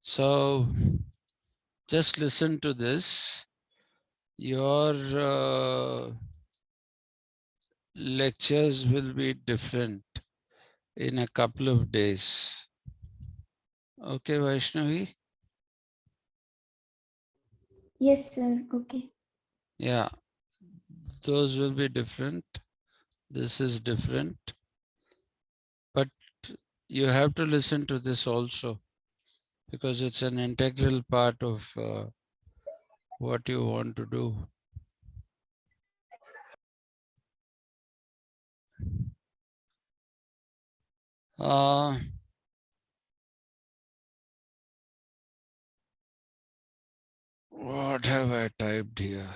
So just listen to this. Your lectures will be different in a couple of days. Okay, Vaishnavi? Yes, sir. Okay. Yeah, those will be different. This is different. But you have to listen to this also because it's an integral part of what you want to do. Uh, what have I typed here?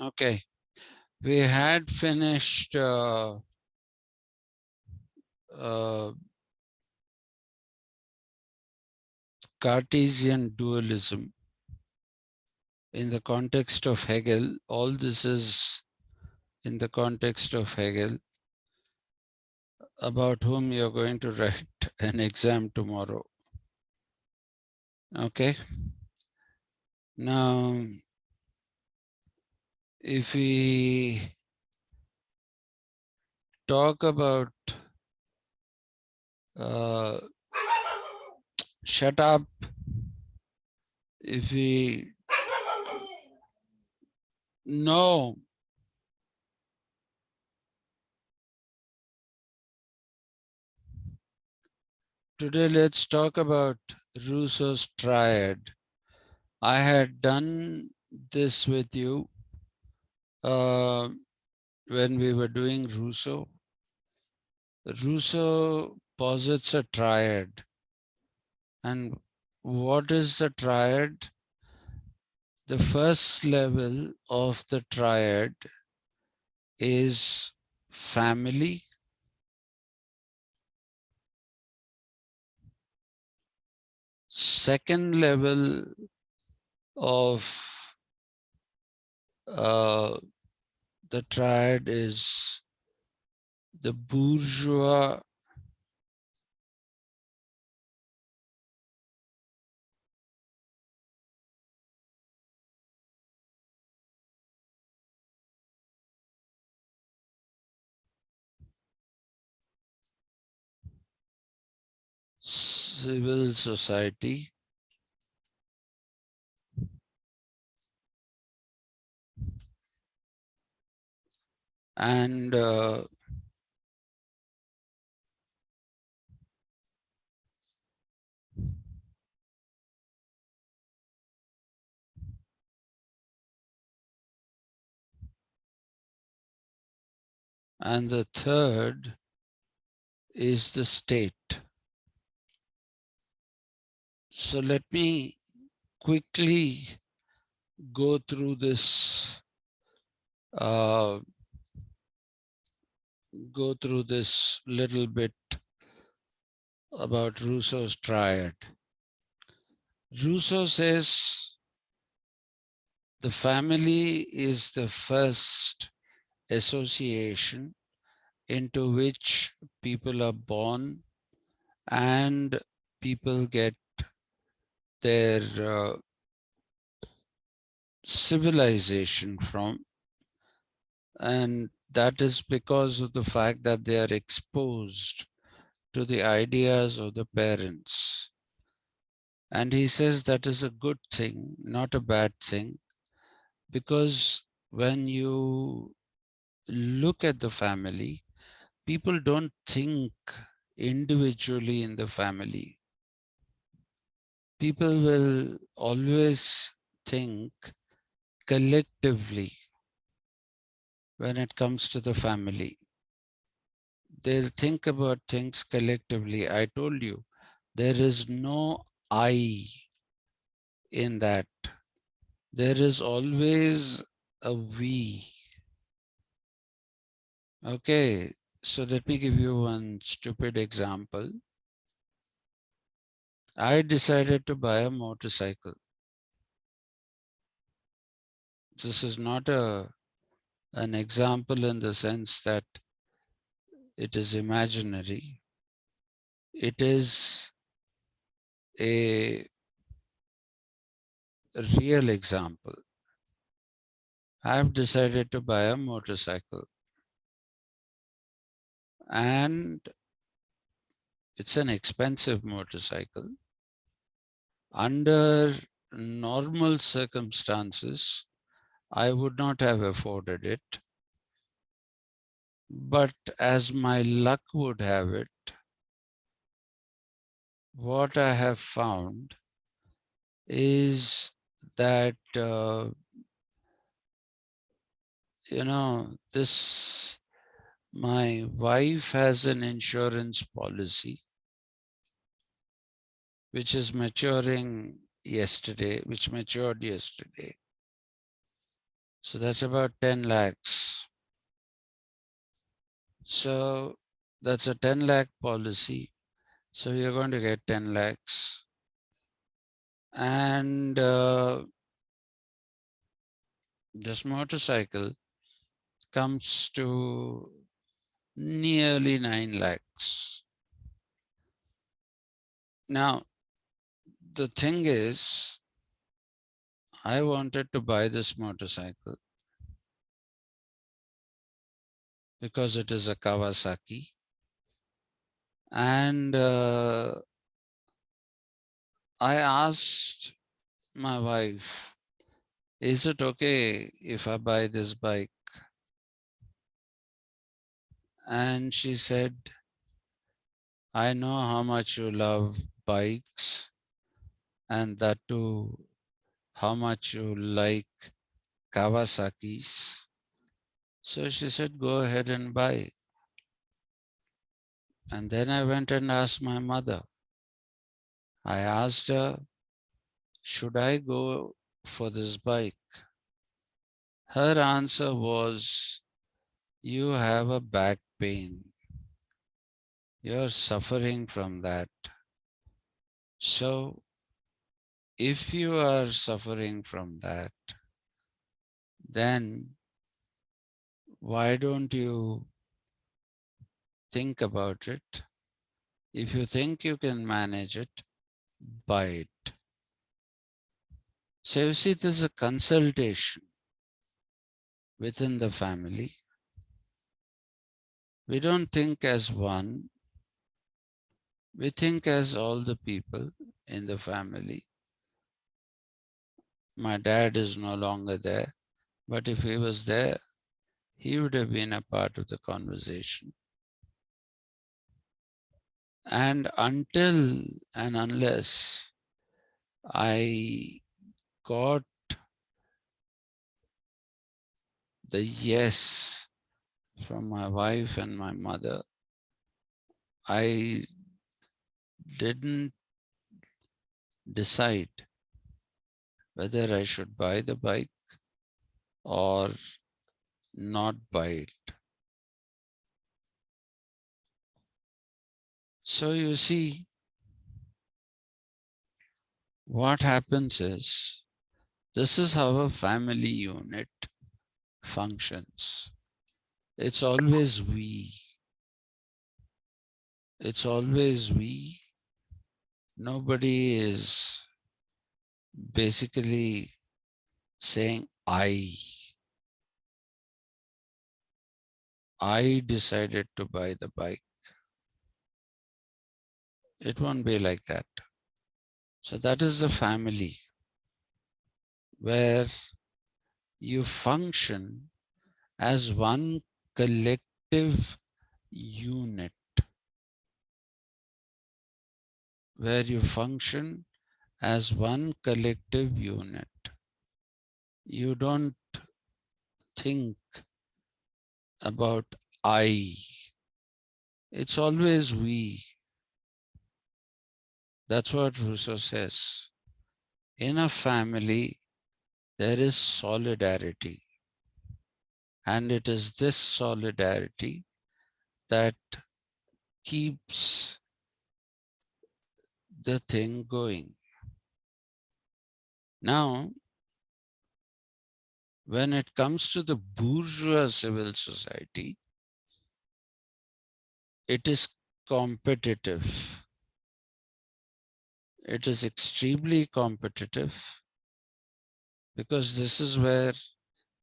Okay, we had finished Cartesian dualism in the context of Hegel. All this is in the context of Hegel, about whom you're going to write an exam tomorrow. Okay. Now, if we talk about shut up, if we know today, let's talk about Rousseau's Triad. I had done this with you when we were doing Rousseau. Rousseau posits a triad. And what is the triad? The first level of the triad is family. Second level of the triad is the bourgeois civil society, and the third is the state. So let me quickly go through this little bit about Rousseau's triad. Rousseau says the family is the first association into which people are born and people get their civilization from, and that is because of the fact that they are exposed to the ideas of the parents. And he says that is a good thing, not a bad thing, because when you look at the family, people don't think individually in the family. People will always think collectively when it comes to the family. They'll think about things collectively. I told you, there is no I in that. There is always a we. Okay, so let me give you one stupid example. I decided to buy a motorcycle. This is not an example in the sense that it is imaginary. It is a real example. I have decided to buy a motorcycle, and it's an expensive motorcycle. Under normal circumstances, I would not have afforded it. But as my luck would have it, what I have found is that, my wife has an insurance policy which is which matured yesterday. So that's about 10 lakhs. So that's a 10 lakh policy. So you're going to get 10 lakhs. And this motorcycle comes to nearly 9 lakhs. Now, the thing is, I wanted to buy this motorcycle because it is a Kawasaki. And I asked my wife, is it okay if I buy this bike? And she said, I know how much you love bikes, and that too, how much you like Kawasaki's. So she said, go ahead and buy. And then I went and asked my mother. I asked her, should I go for this bike? Her answer was, you have a back pain. You're suffering from that. So if you are suffering from that, then why don't you think about it? If you think you can manage it, buy it. So you see, there's a consultation within the family. We don't think as one, we think as all the people in the family. My dad is no longer there, but if he was there, he would have been a part of the conversation. And until and unless I got the yes from my wife and my mother, I didn't decide whether I should buy the bike or not buy it. So you see, what happens is, this is how a family unit functions. It's always we. It's always we. Nobody is basically saying I decided to buy the bike. It won't be like that. So that is the family where you function as one collective unit, where you function as one collective unit. You don't think about I. It's always we. That's what Rousseau says. In a family, there is solidarity. And it is this solidarity that keeps the thing going. Now, when it comes to the bourgeois civil society, it is competitive. It is extremely competitive because this is where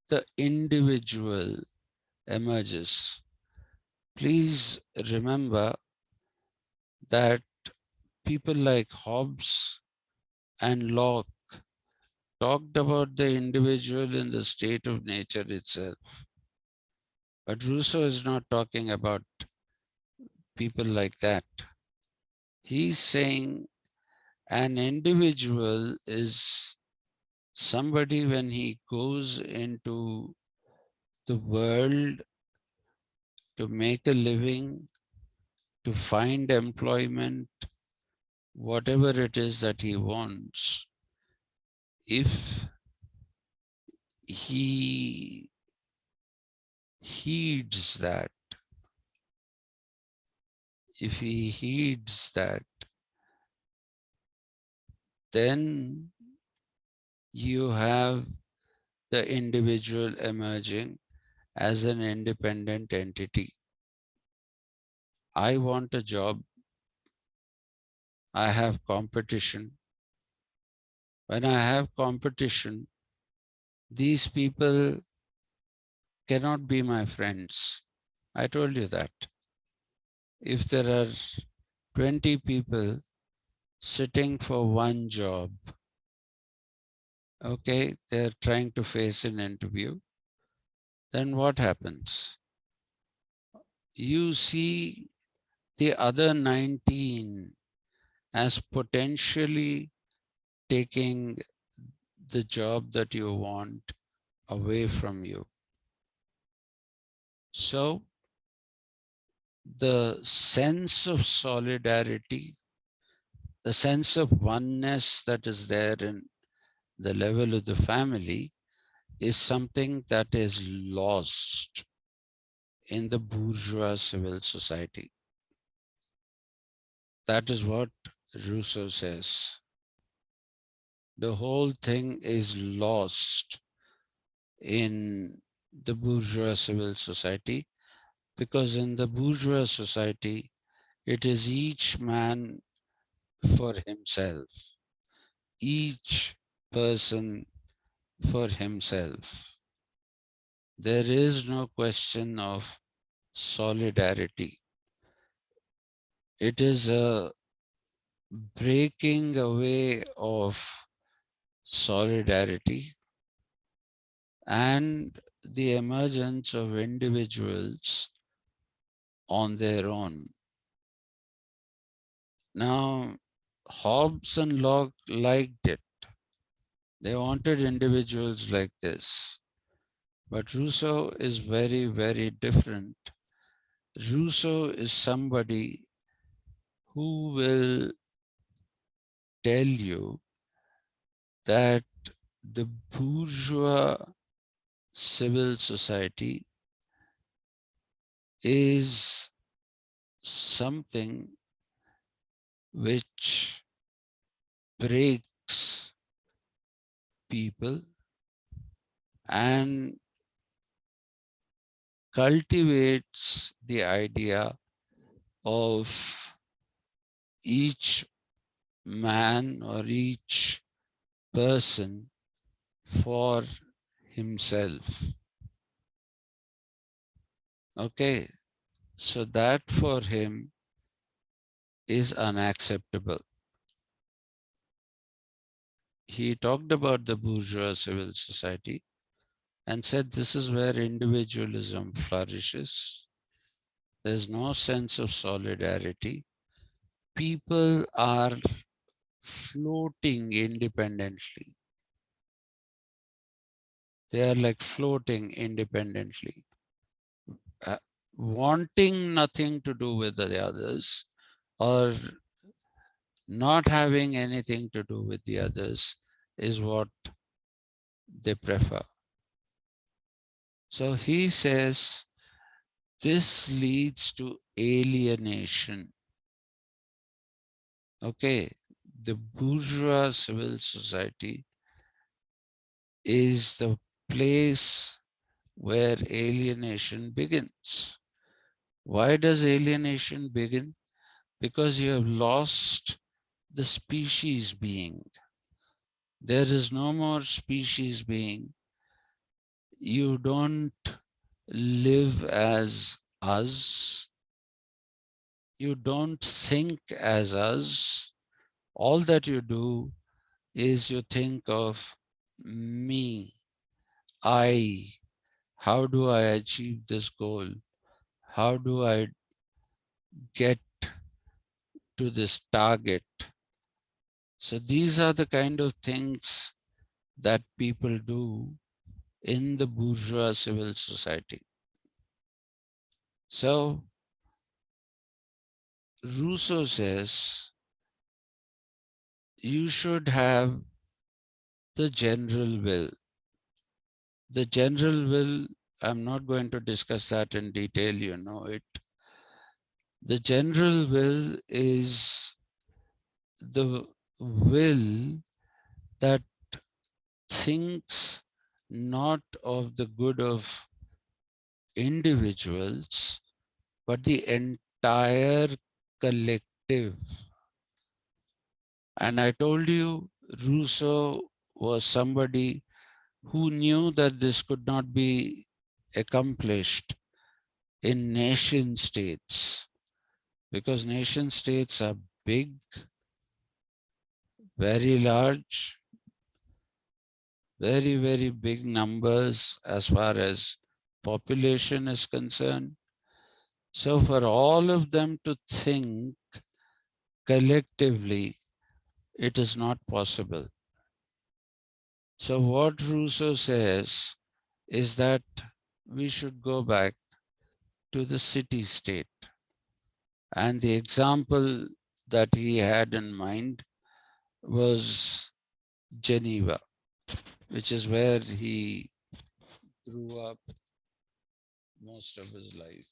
the individual emerges. Please remember that people like Hobbes and Locke talked about the individual in the state of nature itself. But Rousseau is not talking about people like that. He's saying an individual is somebody when he goes into the world to make a living, to find employment, whatever it is that he wants, if he heeds that, then you have the individual emerging as an independent entity. I want a job. I have competition. When I have competition, these people cannot be my friends. I told you that. If there are 20 people sitting for one job, okay, they're trying to face an interview, then what happens? You see the other 19 as potentially taking the job that you want away from you. So the sense of solidarity, the sense of oneness that is there in the level of the family is something that is lost in the bourgeois civil society. That is what Rousseau says. The whole thing is lost in the bourgeois civil society because in the bourgeois society, it is each man for himself, each person for himself. There is no question of solidarity. It is a breaking away of solidarity and the emergence of individuals on their own. Now, Hobbes and Locke liked it. They wanted individuals like this. But Rousseau is very, very different. Rousseau is somebody who will tell you that the bourgeois civil society is something which breaks people and cultivates the idea of each man or each person for himself. Okay, so that for him is unacceptable. He talked about the bourgeois civil society and said this is where individualism flourishes. There's no sense of solidarity. People are floating independently. They are like floating independently, uh, wanting nothing to do with the others, or not having anything to do with the others is what they prefer. So he says this leads to alienation. Okay, the bourgeois civil society is the place where alienation begins. Why does alienation begin? Because you have lost the species being. There is no more species being. You don't live as us. You don't think as us. All that you do is you think of me, I. How do I achieve this goal? How do I get to this target? So these are the kind of things that people do in the bourgeois civil society. So Rousseau says you should have the general will. The general will, I'm not going to discuss that in detail, you know it. The general will is the will that thinks not of the good of individuals, but the entire collective. And I told you, Rousseau was somebody who knew that this could not be accomplished in nation states, because nation states are big, very large, very, very big numbers as far as population is concerned. So for all of them to think collectively, it is not possible. So what Rousseau says is that we should go back to the city-state. And the example that he had in mind was Geneva, which is where he grew up most of his life.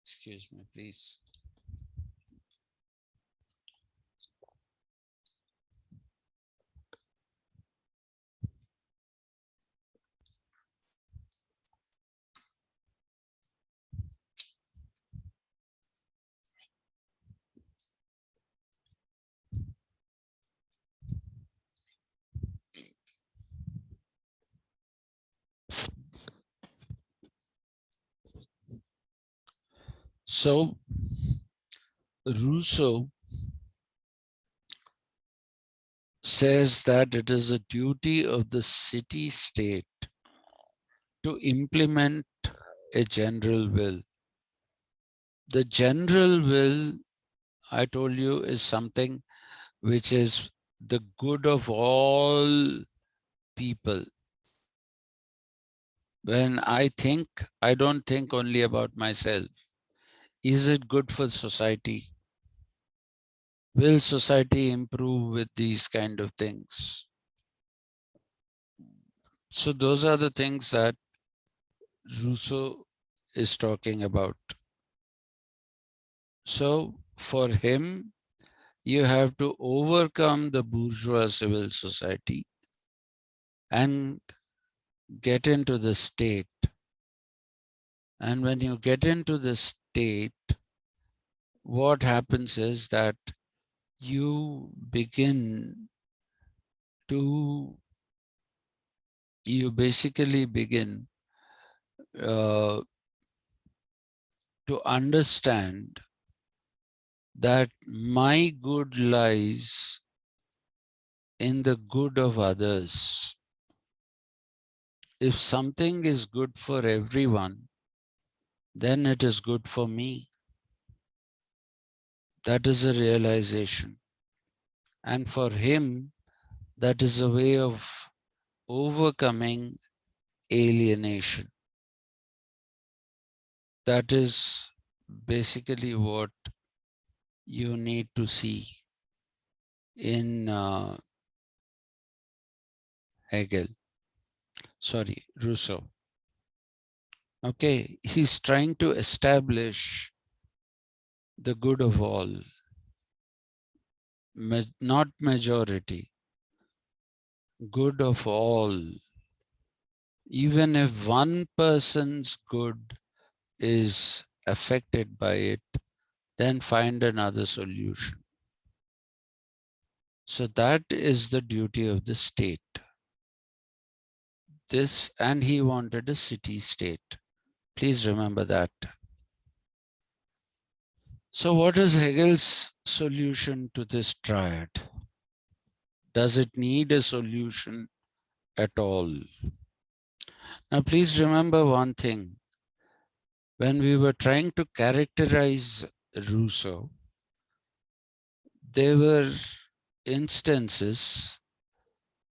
Excuse me, please. So Rousseau says that it is a duty of the city-state to implement a general will. The general will, I told you, is something which is the good of all people. When I think, I don't think only about myself. Is it good for society? Will society improve with these kind of things? So those are the things that Rousseau is talking about. So for him, you have to overcome the bourgeois civil society and get into the state. And when you get into the state, what happens is that you basically begin uh, to understand that my good lies in the good of others. If something is good for everyone, then it is good for me. That is a realization. And for him, that is a way of overcoming alienation. That is basically what you need to see in Rousseau. Okay, he's trying to establish the good of all, not majority, good of all. Even if one person's good is affected by it, then find another solution. So that is the duty of the state. And he wanted a city state. Please remember that. So what is Hegel's solution to this triad? Does it need a solution at all? Now, please remember one thing. When we were trying to characterize Rousseau, there were instances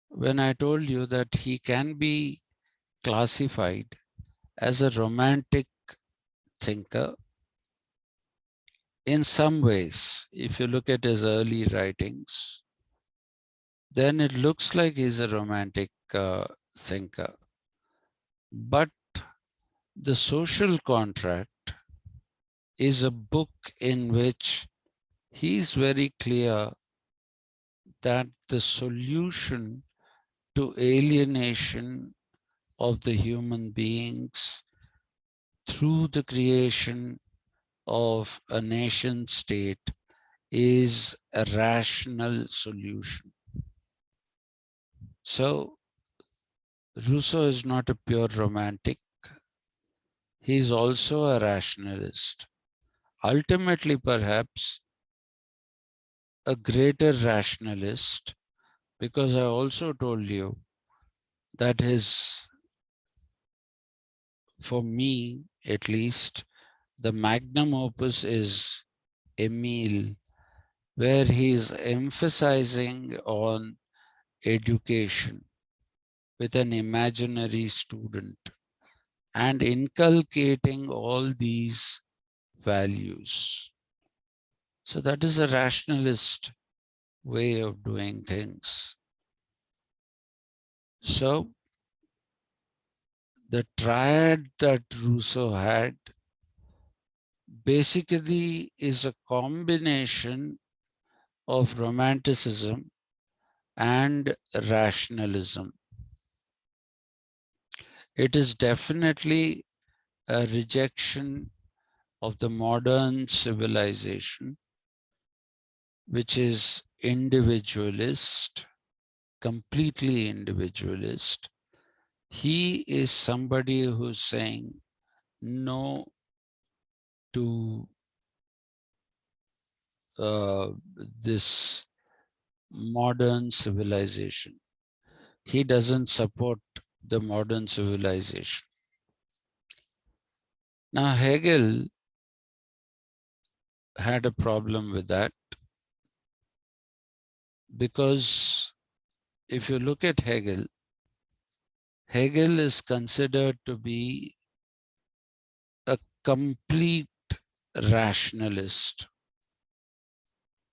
when I told you that he can be classified as a romantic thinker in some ways. If you look at his early writings, then it looks like he's a romantic thinker. But The Social Contract is a book in which he's very clear that the solution to alienation of the human beings through the creation of a nation state is a rational solution. So Rousseau is not a pure romantic. He is also a rationalist. Ultimately, perhaps, a greater rationalist, because I also told you that for me at least, the magnum opus is Emile, where he is emphasizing on education with an imaginary student and inculcating all these values. So that is a rationalist way of doing things. So the triad that Rousseau had basically is a combination of romanticism and rationalism. It is definitely a rejection of the modern civilization, which is individualist, completely individualist. He is somebody who's saying no to this modern civilization. He doesn't support the modern civilization. Now, Hegel had a problem with that because if you look at Hegel, Hegel is considered to be a complete rationalist.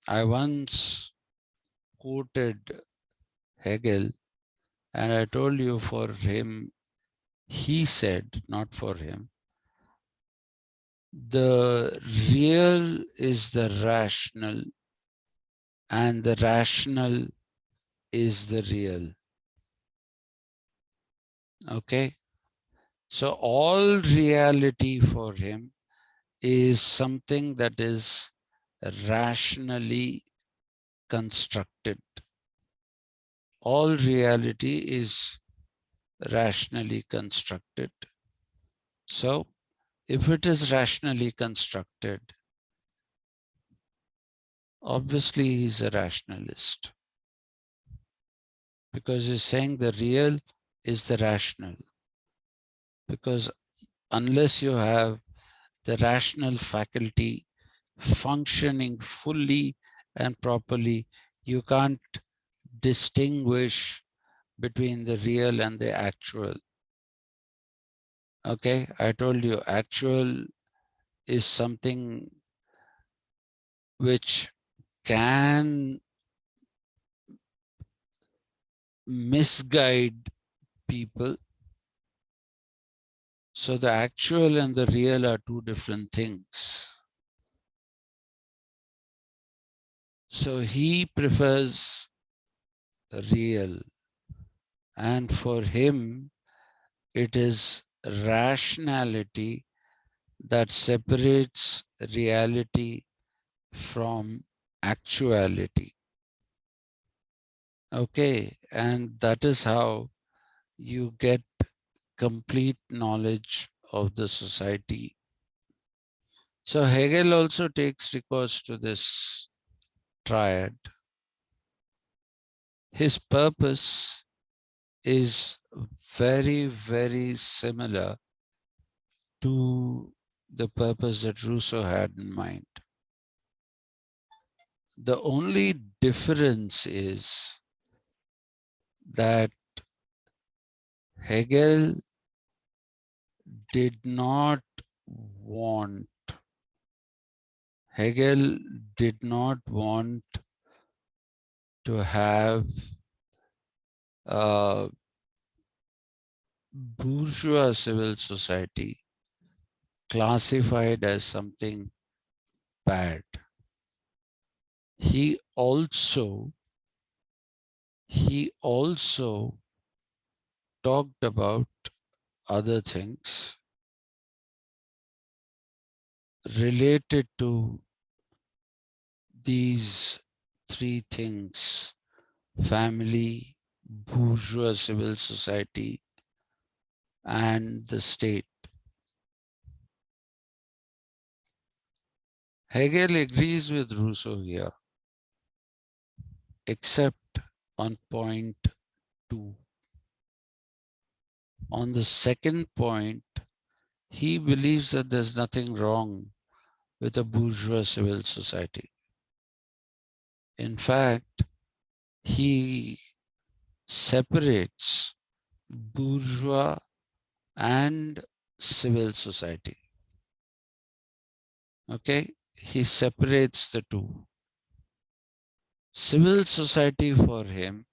I once quoted Hegel and I told you for him, he said, not for him, the real is the rational and the rational is the real. Okay. So all reality for him is something that is rationally constructed. All reality is rationally constructed. So if it is rationally constructed, obviously he's a rationalist because he's saying the real is the rational. Because unless you have the rational faculty functioning fully and properly, You can't distinguish between the real and the actual. Okay, I told you actual is something which can misguide people. So the actual and the real are two different things. So he prefers real, and for him, it is rationality that separates reality from actuality. Okay, and that is how you get complete knowledge of the society. So Hegel also takes recourse to this triad. His purpose is very, very similar to the purpose that Rousseau had in mind. The only difference is that Hegel did not want Hegel did not want to have a bourgeois civil society classified as something bad. He also talked about other things related to these three things: family, bourgeois civil society, and the state. Hegel agrees with Rousseau here, except on point 2. On the second point, he believes that there's nothing wrong with a bourgeois civil society. In fact, he separates bourgeois and civil society. Okay, he separates the two. Civil society for him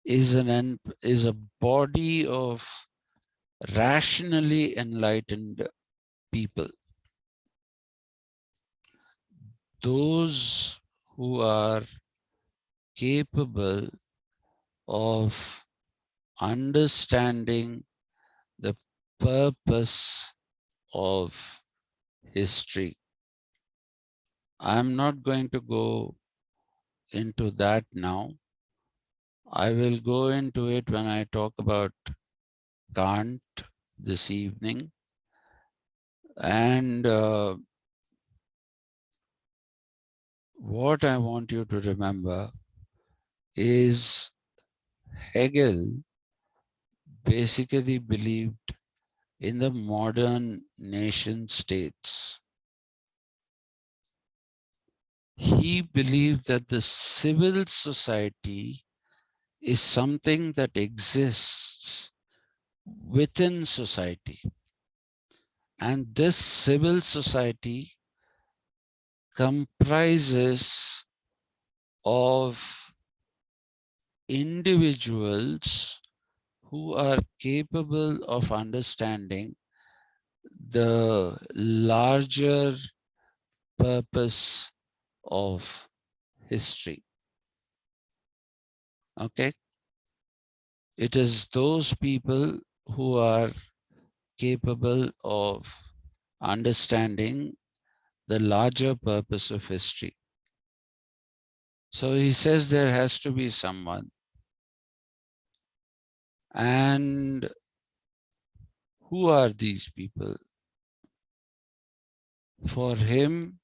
is a body of rationally enlightened people. Those who are capable of understanding the purpose of history. I'm not going to go into that now. I will go into it when I talk about Kant this evening. And what I want you to remember is Hegel basically believed in the modern nation states. He believed that the civil society is something that exists within society. And this civil society comprises of individuals who are capable of understanding the larger purpose of history. Okay? It is those people who are capable of understanding the larger purpose of history. So he says there has to be someone. And who are these people? For him,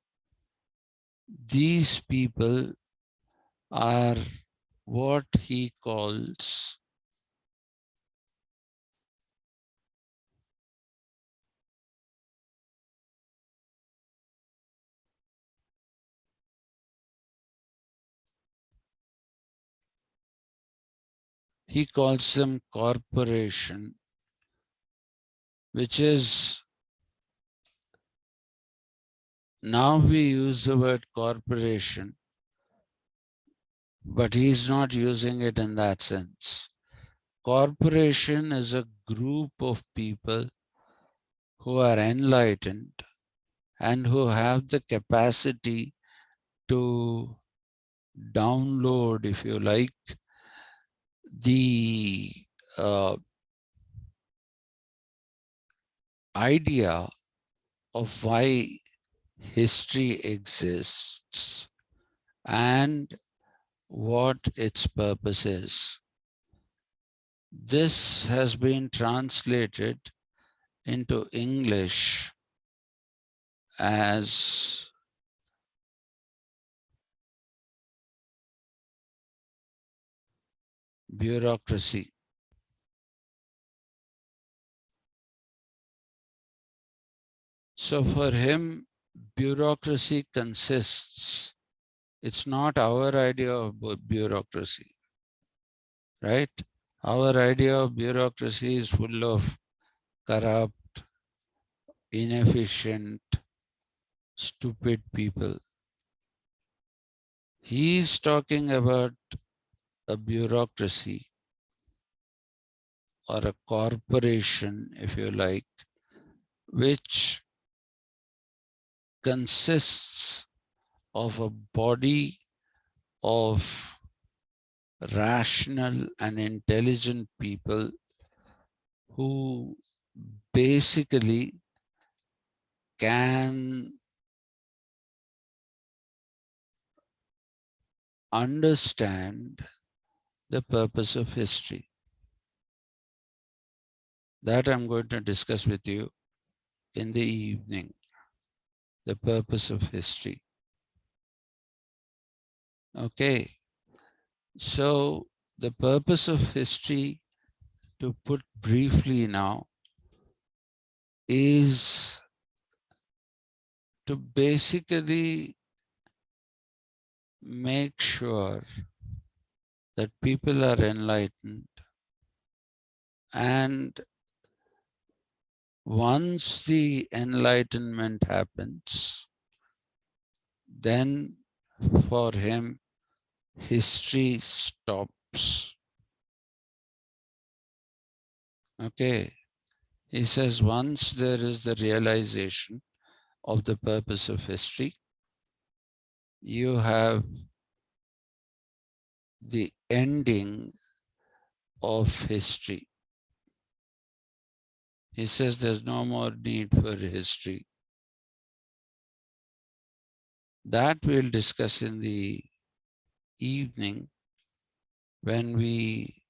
these people are what he calls He calls them corporation, which is, now we use the word corporation, but he's not using it in that sense. Corporation is a group of people who are enlightened and who have the capacity to download, if you like, the idea of why history exists and what its purpose is. This has been translated into English as bureaucracy. So for him, bureaucracy consists, it's not our idea of bureaucracy, right? Our idea of bureaucracy is full of corrupt, inefficient, stupid people. He's talking about a bureaucracy or a corporation, if you like, which consists of a body of rational and intelligent people who basically can understand the purpose of history. That I'm going to discuss with you in the evening, the purpose of history. Okay, so the purpose of history, to put briefly now, is to basically make sure that people are enlightened, and once the enlightenment happens, then for him, history stops. Okay, he says once there is the realization of the purpose of history, you have the ending of history. He says there's no more need for history. That we'll discuss in the evening when we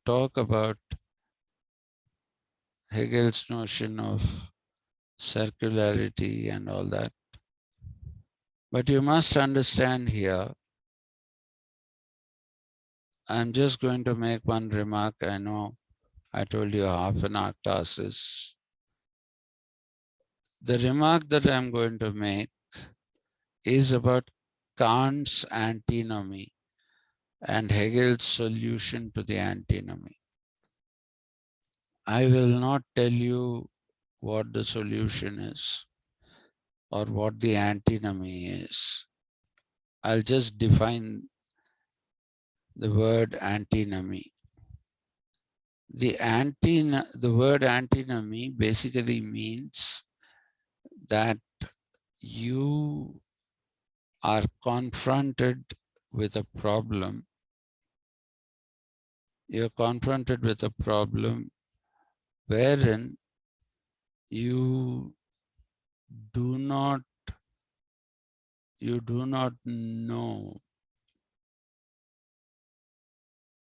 talk about Hegel's notion of circularity and all that. But you must understand here, I'm just going to make one remark. I know I told you half an hour classes. The remark that I'm going to make is about Kant's antinomy and Hegel's solution to the antinomy. I will not tell you what the solution is or what the antinomy is. I'll just define the word antinomy. The word antinomy basically means that you are confronted with a problem. You're confronted with a problem wherein you do not know,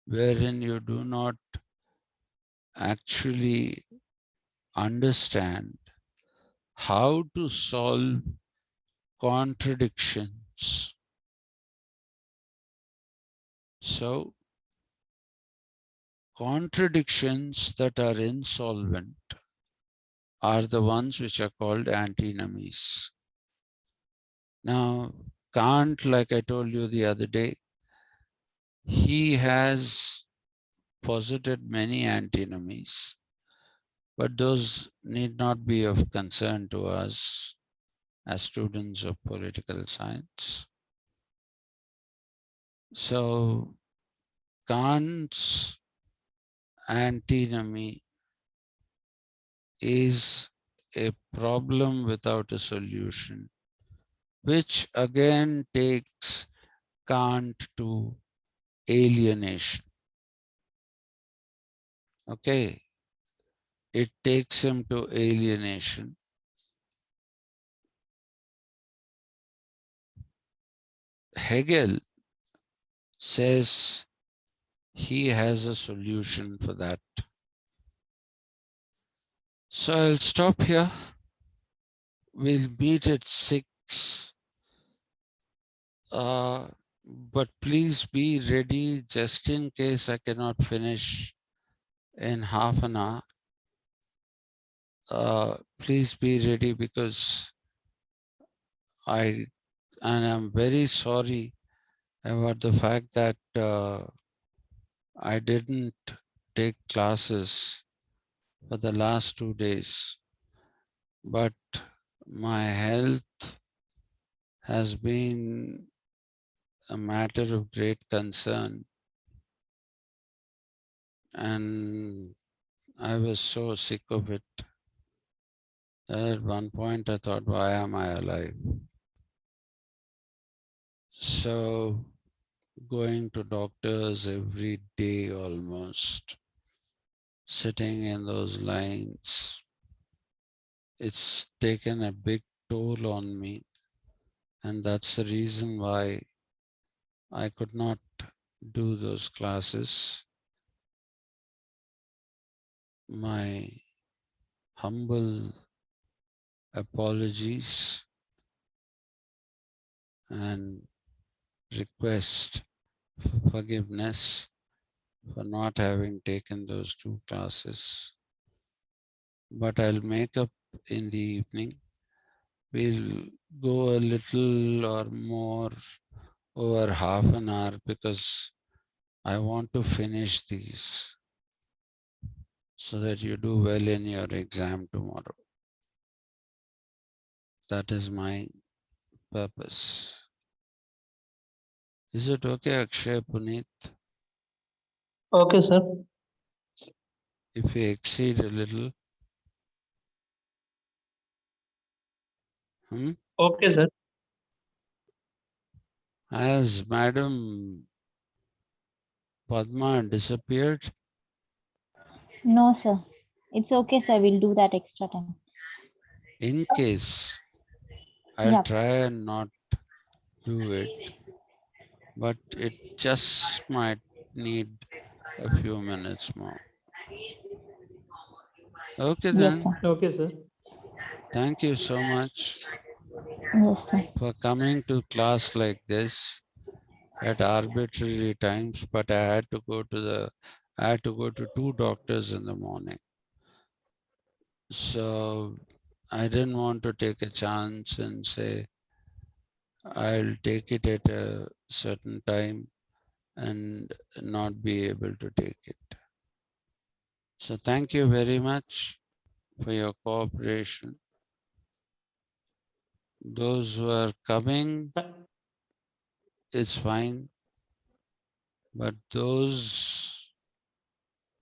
wherein you do not actually understand how to solve contradictions. So, contradictions that are insolvent are the ones which are called antinomies. Now, Kant, like I told you the other day, he has posited many antinomies, but those need not be of concern to us as students of political science. So Kant's antinomy is a problem without a solution, which again takes Kant to alienation. Okay, it takes him to alienation. Hegel says he has a solution for that. So I'll stop here. We'll meet at 6. But please be ready just in case I cannot finish in half an hour. Please be ready because I'm very sorry about the fact that I didn't take classes for the last 2 days, but my health has been a matter of great concern, and I was so sick of it that at one point I thought, why am I alive? So going to doctors every day almost, sitting in those lines, it's taken a big toll on me. And that's the reason why I could not do those classes. My humble apologies and request for forgiveness for not having taken those 2 classes. But I'll make up in the evening. We'll go a little or more over half an hour because I want to finish these so that you do well in your exam tomorrow. That is my purpose. Is it okay, Akshay, Puneet, Okay, sir. if we exceed a little? Okay, sir. Has Madam Padma disappeared? No, sir. It's okay, sir. We'll do that extra time. In case, I'll Yep. try and not do it, but it just might need a few minutes more. Okay Yes, then, sir. Okay, sir. thank you so much Yes, sir. for coming to class like this at arbitrary times, but I had to go to 2 doctors in the morning. So I didn't want to take a chance and say, I'll take it at a certain time and not be able to take it. So thank you very much for your cooperation. Those who are coming, it's fine. But those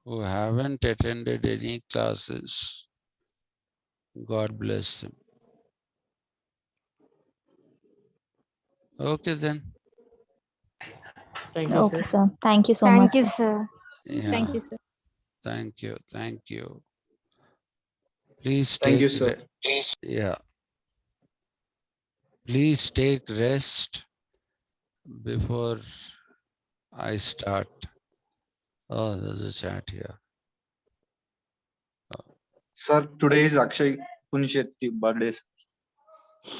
who haven't attended any classes, God bless them. Okay then. Thank you, Okay, sir. sir. Thank you so Thank much, you, sir. sir. Yeah. Thank you, sir. Thank you. Thank you. Please Thank take you, sir. yeah. Please take rest before I start. Oh, there's a chat here. Sir, today is Akshay Punishetty birthday. Sir.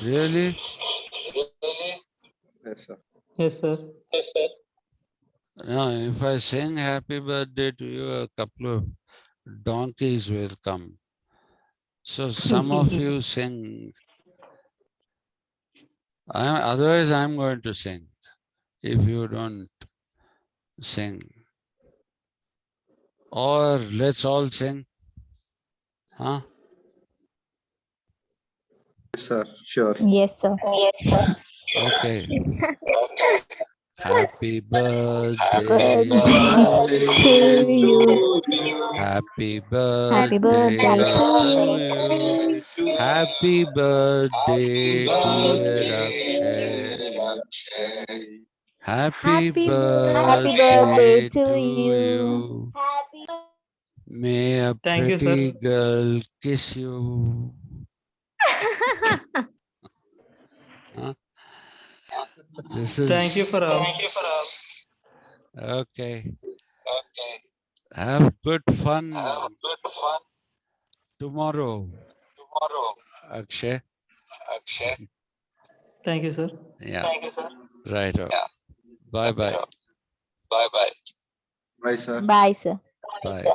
Really? Yes, sir. Yes, sir. No, if I sing happy birthday to you, a couple of donkeys will come. So some of you sing. Otherwise, I'm going to sing if you don't sing. Or let's all sing. Huh? Yes, sir. Sure. Yes, sir. Okay. Happy birthday To to you. you. Happy Happy birthday birthday to you. Happy birthday, dear Akshay. Happy Happy birthday birthday to to you. you. May a Thank you, sir. pretty girl kiss you. Huh? This Thank you is for all. okay. Have good fun tomorrow, Akshay. Thank you, sir. Yeah, right. Bye bye. Bye, sir. Bye, sir. Bye.